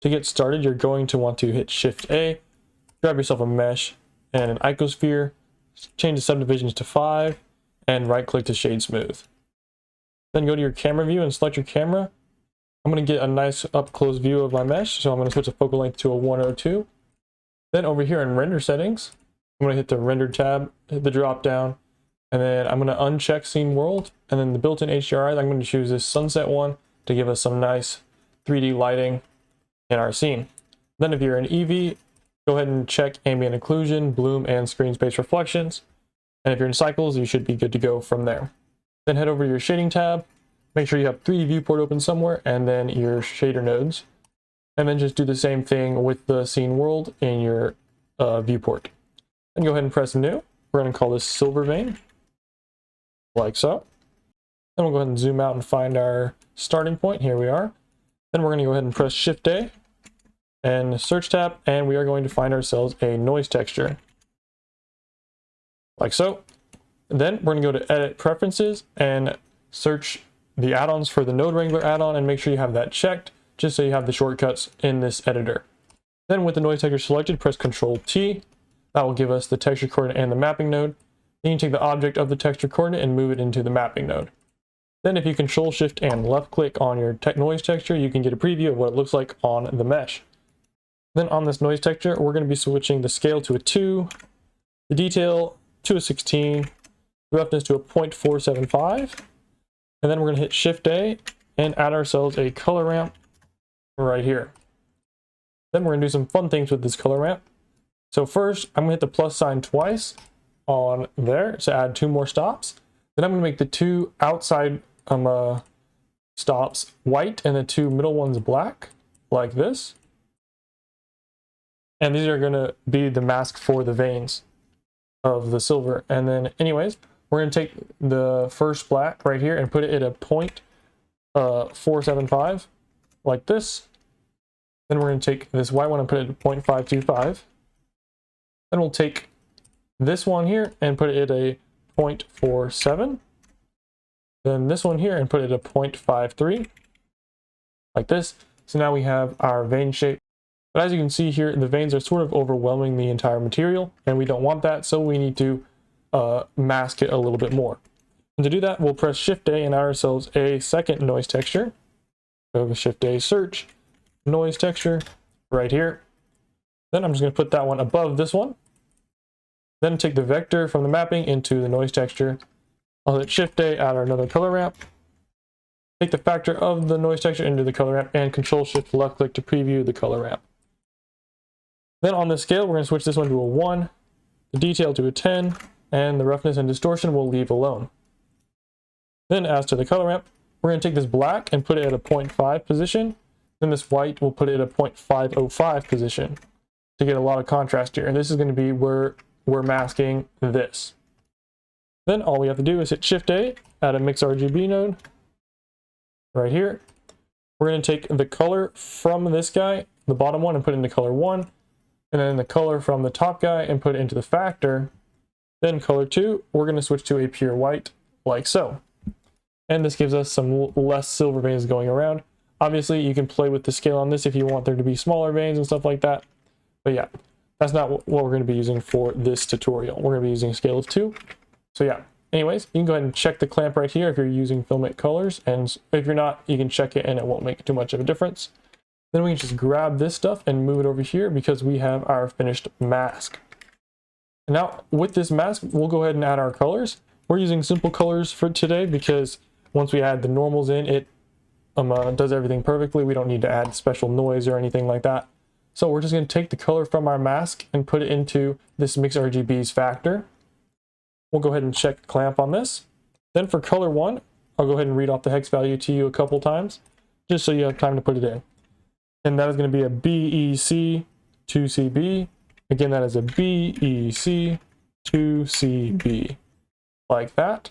To get started, you're going to want to hit Shift A, grab yourself a mesh and an icosphere, change the subdivisions to 5, and right click to shade smooth. Then go to your camera view and select your camera. I'm going to get a nice up close view of my mesh, so I'm going to switch the focal length to a 102. Then over here in render settings, I'm going to hit the render tab, hit the drop down, and then I'm going to uncheck scene world, and then the built-in HDRI, I'm going to choose this sunset one to give us some nice 3D lighting in our scene. Then if you're in Eevee, go ahead and check ambient occlusion, bloom, and screen space reflections. And if you're in cycles, you should be good to go from there. Then head over to your shading tab, make sure you have 3D viewport open somewhere, and then your shader nodes. And then just do the same thing with the scene world in your viewport. And go ahead and press new. We're going to call this silver vein, like so. Then we'll go ahead and zoom out and find our starting point. Here we are. Then we're going to go ahead and press Shift A and search tab, and we are going to find ourselves a noise texture, like so. Then we're going to go to Edit Preferences and search the add-ons for the Node Wrangler add-on and make sure you have that checked, just so you have the shortcuts in this editor. Then with the noise texture selected, press Ctrl T. That will give us the texture coordinate and the mapping node. Then you take the object of the texture coordinate and move it into the mapping node. Then if you Control Shift and left click on your noise texture, you can get a preview of what it looks like on the mesh. Then on this noise texture, we're going to be switching the scale to a 2, the detail to a 16, the roughness to a 0.475, and then we're going to hit Shift A and add ourselves a color ramp right here. Then we're going to do some fun things with this color ramp. So first, I'm going to hit the plus sign twice on there to add 2 more stops. Then I'm going to make the 2 outside stops white and the 2 middle ones black, like this. And these are going to be the mask for the veins of the silver. And then anyways, we're going to take the first black right here and put it at a 0.475, like this. Then we're going to take this white one and put it at 0.525. Then we'll take this one here and put it at a 0.47. Then this one here and put it at 0.53, like this. So now we have our vein shape. But as you can see here, the veins are sort of overwhelming the entire material, and we don't want that, so we need to mask it a little bit more. And to do that, we'll press Shift A and add ourselves a second noise texture. Go to Shift A, search, noise texture, right here. Then I'm just going to put that one above this one. Then take the vector from the mapping into the noise texture. I'll hit Shift A, add another color ramp. Take the factor of the noise texture into the color ramp and Control Shift left click to preview the color ramp. Then on the scale, we're going to switch this one to a 1, the detail to a 10, and the roughness and distortion we'll leave alone. Then as to the color ramp, we're going to take this black and put it at a 0.5 position. Then this white, we'll put it at a 0.505 position to get a lot of contrast here. And this is going to be where we're masking this. Then all we have to do is hit Shift A, add a Mix RGB node right here. We're going to take the color from this guy, the bottom one, and put it into color 1. And then the color from the top guy and put it into the factor. Then color 2, we're going to switch to a pure white, like so. And this gives us some less silver veins going around. Obviously, you can play with the scale on this if you want there to be smaller veins and stuff like that. But yeah, that's not what we're going to be using for this tutorial. We're going to be using a scale of 2. So yeah, anyways, you can go ahead and check the clamp right here if you're using Filmic colors. And if you're not, you can check it and it won't make too much of a difference. Then we can just grab this stuff and move it over here because we have our finished mask. And now with this mask, we'll go ahead and add our colors. We're using simple colors for today because once we add the normals in, it does everything perfectly. We don't need to add special noise or anything like that. So we're just going to take the color from our mask and put it into this Mix RGB's factor. We'll go ahead and check the clamp on this. Then for color 1, I'll go ahead and read off the hex value to you a couple times, just so you have time to put it in. And that is going to be a BEC 2CB. Again, that is a BEC 2CB, like that.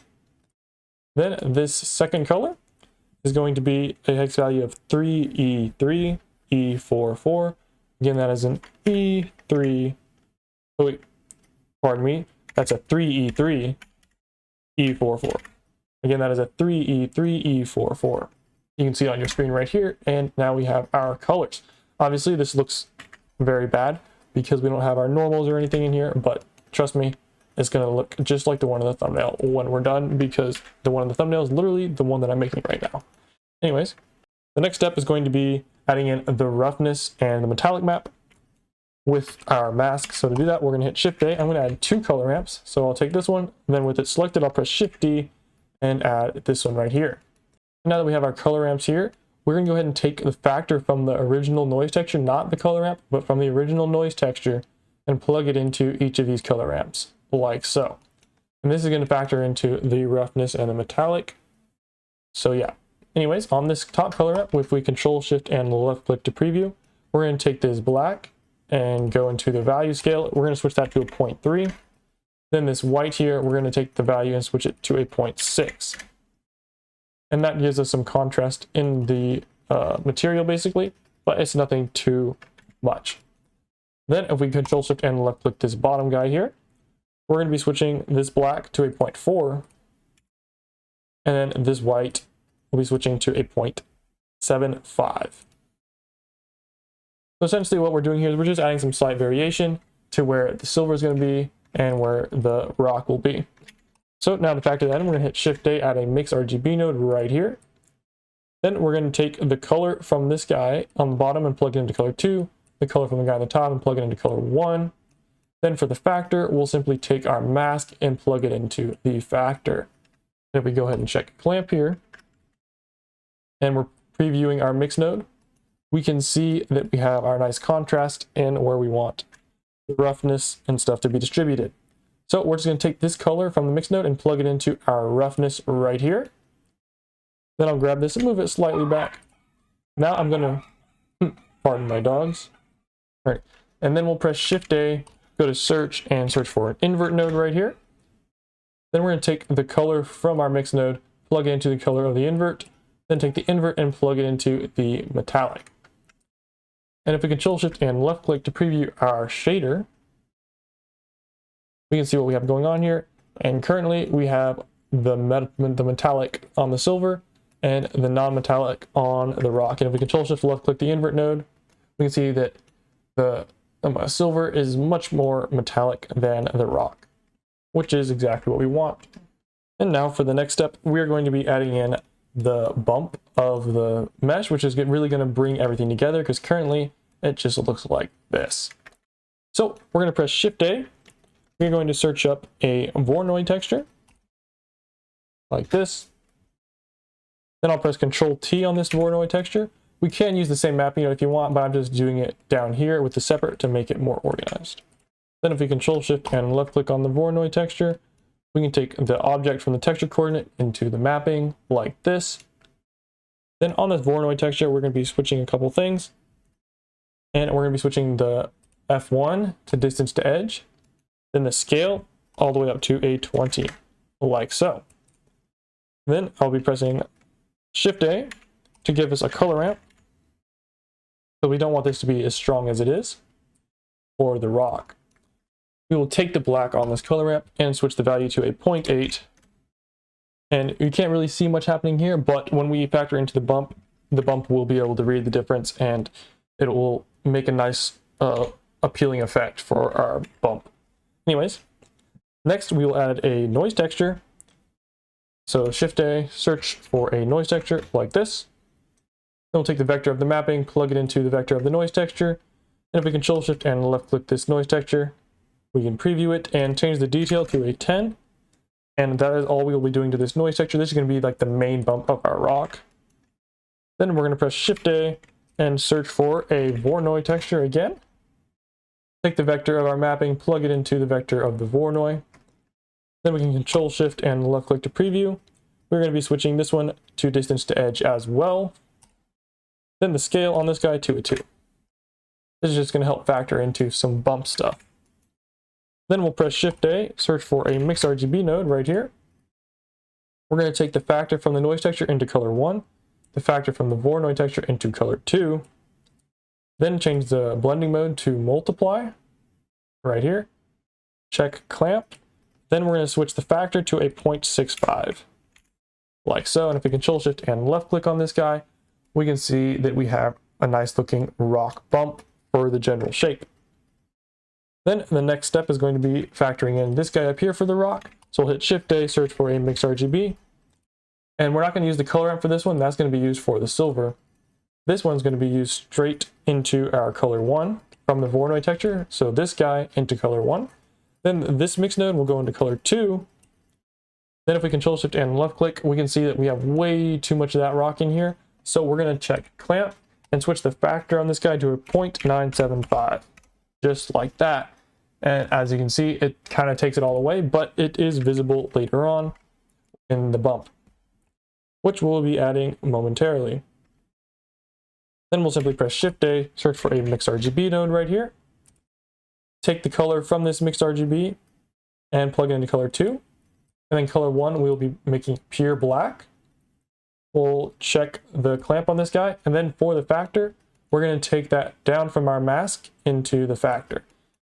Then this second color is going to be a hex value of 3E3 E44. Again, that is an E3. Oh wait, pardon me. That's a 3E3 E44. Again, that is a 3E3 E44. You can see it on your screen right here, and now we have our colors. Obviously, this looks very bad because we don't have our normals or anything in here, but trust me, it's going to look just like the one in the thumbnail when we're done, because the one in the thumbnail is literally the one that I'm making right now. Anyways, the next step is going to be adding in the roughness and the metallic map with our mask. So to do that, we're going to hit Shift A. I'm going to add 2 color ramps. So I'll take this one, and then with it selected, I'll press Shift D and add this one right here. Now that we have our color ramps here, we're going to go ahead and take the factor from the original noise texture, not the color ramp, but from the original noise texture, and plug it into each of these color ramps, like so. And this is going to factor into the roughness and the metallic. So yeah. Anyways, on this top color ramp, if we Control Shift and left click to preview, we're going to take this black and go into the value scale. We're going to switch that to a 0.3. Then this white here, we're going to take the value and switch it to a 0.6. And that gives us some contrast in the material basically, but it's nothing too much. Then if we Control Shift and left click this bottom guy here, we're going to be switching this black to a 0.4, and then this white will be switching to a 0.75. So essentially what we're doing here is we're just adding some slight variation to where the silver is going to be and where the rock will be. So now to factor that in, we're going to hit Shift A, add a mix RGB node right here. Then we're going to take the color from this guy on the bottom and plug it into color 2, the color from the guy on the top and plug it into color 1. Then for the factor, we'll simply take our mask and plug it into the factor. And if we go ahead and check clamp here, and we're previewing our mix node, we can see that we have our nice contrast in where we want the roughness and stuff to be distributed. So we're just going to take this color from the mix node and plug it into our roughness right here. Then I'll grab this and move it slightly back. Now I'm going to, pardon my dogs. All right, and then we'll press Shift A, go to search and search for an invert node right here. Then we're going to take the color from our mix node, plug it into the color of the invert, then take the invert and plug it into the metallic. And if we Control Shift and left click to preview our shader, we can see what we have going on here. And currently we have the metallic on the silver and the non-metallic on the rock. And if we Control Shift left click the invert node, we can see that the silver is much more metallic than the rock, which is exactly what we want. And now for the next step, we're going to be adding in the bump of the mesh, which is really going to bring everything together, because currently it just looks like this. So we're going to press Shift A. We're going to search up a Voronoi texture like this. Then I'll press Control T on this Voronoi texture. We can use the same mapping if you want, but I'm just doing it down here with the separate to make it more organized. Then if we Control Shift and left click on the Voronoi texture, we can take the object from the texture coordinate into the mapping like this. Then on this Voronoi texture, we're going to be switching a couple things. And we're going to be switching the F1 to distance to edge, then the scale all the way up to a 20, like so. Then I'll be pressing Shift A to give us a color ramp. So we don't want this to be as strong as it is for the rock. We will take the black on this color ramp and switch the value to a 0.8. And you can't really see much happening here, but when we factor into the bump will be able to read the difference, and it will make a nice appealing effect for our bump. Anyways, next we will add a noise texture. So Shift A, search for a noise texture like this. Then we'll take the vector of the mapping, plug it into the vector of the noise texture. And if we Control Shift and left click this noise texture, we can preview it and change the detail to a 10. And that is all we will be doing to this noise texture. This is going to be like the main bump of our rock. Then we're going to press Shift A and search for a Voronoi texture again. Take the vector of our mapping, plug it into the vector of the Voronoi. Then we can Control Shift and left click to preview. We're going to be switching this one to distance to edge as well. Then the scale on this guy to a 2. This is just going to help factor into some bump stuff. Then we'll press Shift A, search for a mix RGB node right here. We're going to take the factor from the noise texture into color 1, the factor from the Voronoi texture into color 2, then change the blending mode to multiply right here. Check clamp. Then we're going to switch the factor to a 0.65 like so. And if we Control Shift and left click on this guy, we can see that we have a nice looking rock bump for the general shape. Then the next step is going to be factoring in this guy up here for the rock. So we'll hit Shift A, search for a mix RGB. And we're not going to use the color ramp for this one. That's going to be used for the silver. This one's going to be used straight into our color 1 from the Voronoi texture. So this guy into color 1. Then this mix node will go into color 2. Then if we Control Shift and left click, we can see that we have way too much of that rock in here. So we're going to check clamp and switch the factor on this guy to a 0.975. Just like that. And as you can see, it kind of takes it all away, but it is visible later on in the bump, which we'll be adding momentarily. Then we'll simply press Shift A, search for a mix RGB node right here. Take the color from this mixed RGB and plug it into color 2. And then color 1, we'll be making pure black. We'll check the clamp on this guy. And then for the factor, we're going to take that down from our mask into the factor.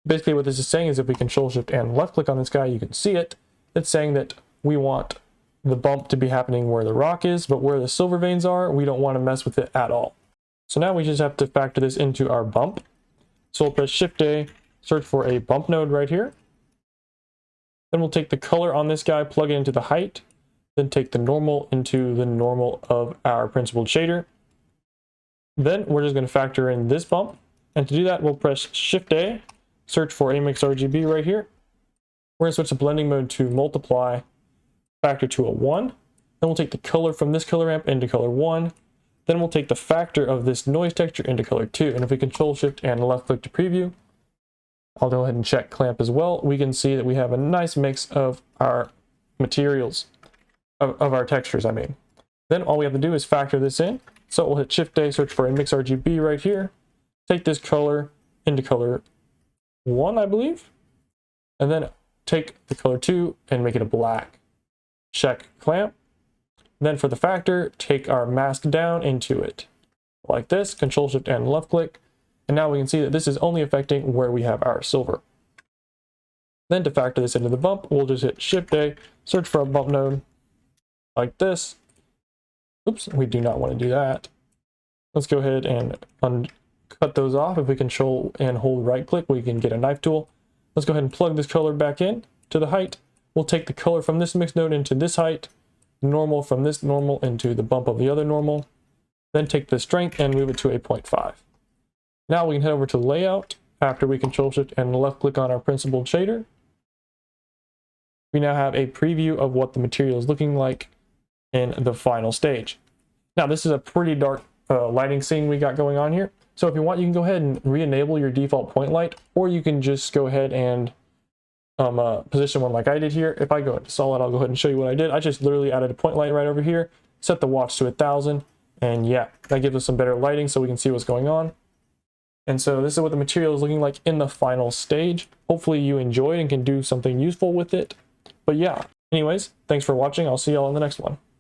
Basically what this is saying is if we Control Shift and left click on this guy, you can see it. It's saying that we want the bump to be happening where the rock is, but where the silver veins are, we don't want to mess with it at all. So now we just have to factor this into our bump. So we'll press Shift A, search for a bump node right here. Then we'll take the color on this guy, plug it into the height, then take the normal into the normal of our principled shader. Then we're just going to factor in this bump. And to do that, we'll press Shift A, search for a mix RGB right here. We're going to switch the blending mode to multiply, factor to a 1. Then we'll take the color from this color ramp into color 1. Then we'll take the factor of this noise texture into color 2. And if we Control Shift and left click to preview, I'll go ahead and check clamp as well. We can see that we have a nice mix of our materials, of our textures, I mean. Then all we have to do is factor this in. So we'll hit Shift A, search for a mix RGB right here. Take this color into color 1, I believe. And then take the color 2 and make it a black. Check clamp. Then for the factor, take our mask down into it. Like this, Control Shift and left click. And now we can see that this is only affecting where we have our silver. Then to factor this into the bump, we'll just hit Shift A, search for a bump node like this. Oops, we do not want to do that. Let's go ahead and cut those off. If we Control and hold right click, we can get a knife tool. Let's go ahead and plug this color back in to the height. We'll take the color from this mix node into this height, normal from this normal into the bump of the other normal. Then take the strength and move it to a 0.5. Now we can head over to layout after we Control Shift and left click on our principled shader. We now have a preview of what the material is looking like in the final stage. Now this is a pretty dark lighting scene we got going on here. So if you want, you can go ahead and re-enable your default point light, or you can just go ahead and position one like I did here. If I go into solid, I'll go ahead and show you what I did. I just literally added a point light right over here, set the watch to 1000, and yeah, that gives us some better lighting so we can see what's going on. And so this is what the material is looking like in the final stage. Hopefully you enjoyed and can do something useful with it. But yeah, anyways, thanks for watching. I'll see y'all in the next one.